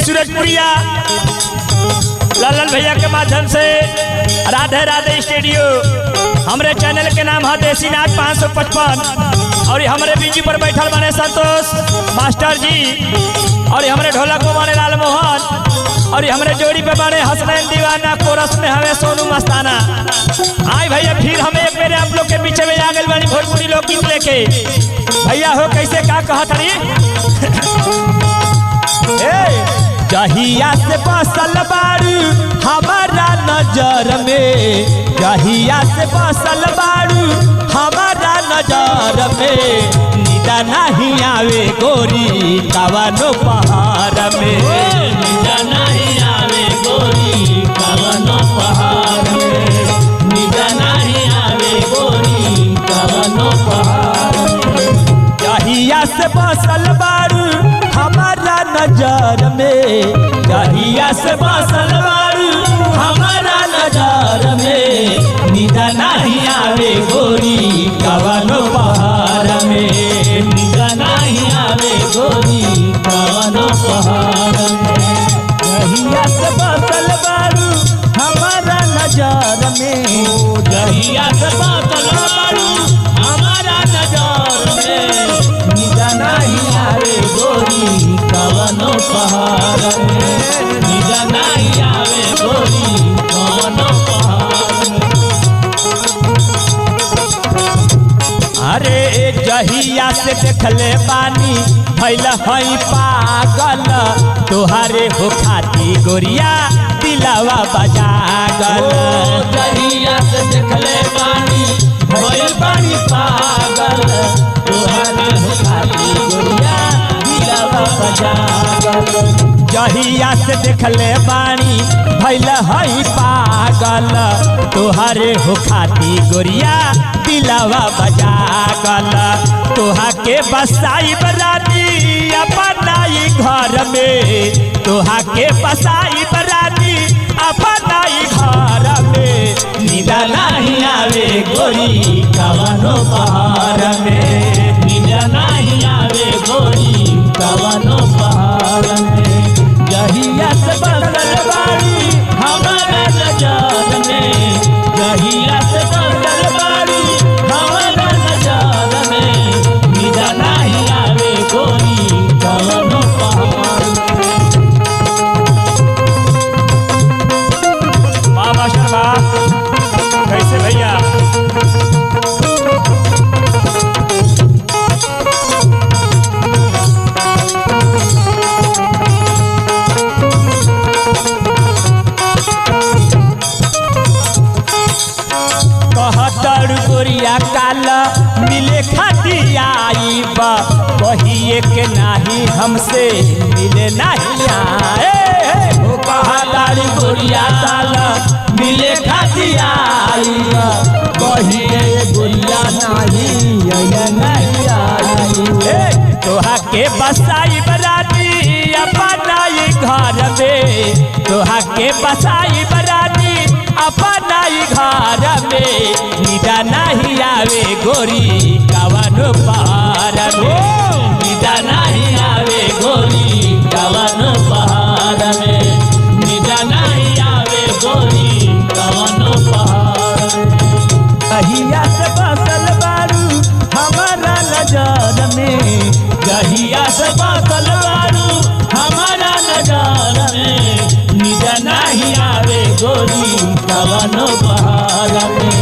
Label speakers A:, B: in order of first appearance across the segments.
A: सूरजपुरिया ललन भैया के माध्यम से राधे राधे स्टूडियो हमारे चैनल के नाम है देसीनाथ 555 और हमारे बीजी पर बैठल बने संतोष मास्टर जी और हमारे ढोलक में बने लाल मोहन और हमारे जोड़ी पे बने हसनैन दीवाना कोरस में हमें सोनू मस्ताना। आई भैया फिर हमें एक मेरे आप लोग के पीछे में आ गए बनी भोजपुरी लोकगीत लेके भैया हो कैसे क्या कहा तरी जहिया से बसल बारू हमारा नजर में जहिया से बसल बारू हमारा नजर में निदा नहीं आवे गोरी कवनो पहाड़ में
B: निदा नहीं आवे गोरी कवनो पहाड़ में निदा नहीं आवे गोरी कवनो पहाड़ में
A: जहिया से बसल बारू हमारा नजर में
B: जहिया से बसल बारू हमारा नजर में निदा नहीं आवे गोरी कवनो पहाड़ में निदा नहीं आवे गोरी कवनो पहाड़ में
A: जहिया से बसल बारू हमारा नजर में
B: जहिया से बसल बारू हमारा नजर में निदा नहीं आवे गोरी कवनो पहाड़ में निदा नहीं आवे गोरी कवनो पहाड़ में।
A: अरे जहिया से देखले बानी भइल हई पागल तोहारे हो खाती गोरिया दिलावा बजागल
B: जहिया से देखले बानी भइल बानी पागल तोहारे हो खाती गोरिया दिलावा बजागल
A: जहिया से देखले बानी भइल हई पागल तोहारे हो खाती गोरिया दिलावा बजागल तोहा के बसाई बरानी अपनाई घर में तोहा के बसाई बरानी अपनाई घर में
B: निदा नहीं आवे गोरी कवनो पहाड़ में निदा नहीं आवे गोरी कवनो पहाड़ में जहिया से बसल बारू हमारा नजर में जहिया से बसल बारू हमारा नजर में निदा नहीं आवे गोरी कवनो पहाड़ में।
A: वाह मास्टर वाह कैसे भैया कहतर गोरिया काल मिले खाती आई बा कहिए के नाही हमसे मिले नहीं आए
B: ओ कहतर गोरिया काल मिले खाती आई कहिए गोरिया नहीं नहीं आई
A: तोहा के बसाई बरानी अपनाई घर में तोहा के बसाई बरानी अपनाई घर में निदा नहीं आवे गोरी कवनो पहाड़ में
B: निदा नहीं आवे गोरी कवनो पहाड़ में निदा नहीं आवे गोरी कवनो पहाड़ में
A: जहिया से बसल बारू हमारा नजर में
B: जहिया से बसल बारू हमारा नजर में निदा नहीं आवे गोरी कवनो पहाड़ में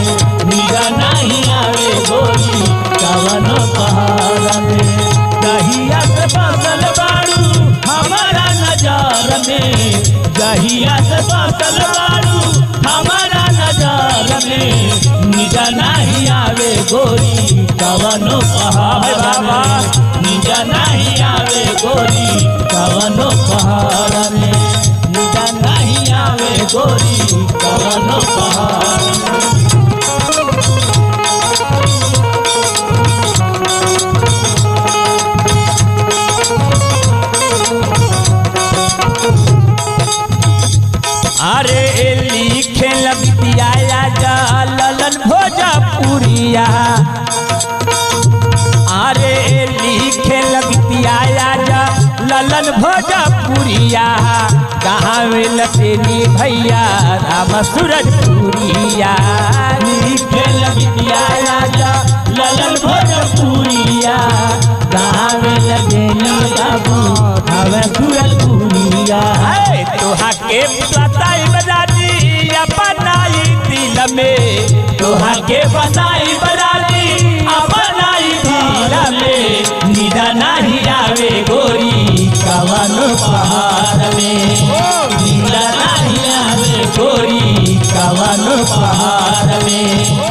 B: निदा नहीं आवे गोरी कवनो पहाड़ में जहिया से बसल बारू हमारा नजर में जहिया से बसल बारू हमारा नजर में निदा नहीं आवे गोरी कवनो पहाड़ में निदा नहीं आवे गोरी कवनो पहाड़ में निदा नहीं आवे गोरी कवनो पहाड़ में।
A: अरे लिखे लबिया जा ललन भोजपुरिया अरे लिखे लबिया जा ललन भोजपुरिया
B: गावे लतेनी भैया राम सूरजपुरिया लिखे लगिया राजा ललन भोजपुरिया गावे लतेनी बाबू हवे सूरजपुरिया
A: तोहा के बताई बजाती अपनाई दिल में
B: तोहा के बताई बजाती अपनाई दिल में निदा नहीं आवे गोरी कवनो पहाड़ में निदा नहीं आवे गोरी कवनो पहाड़ में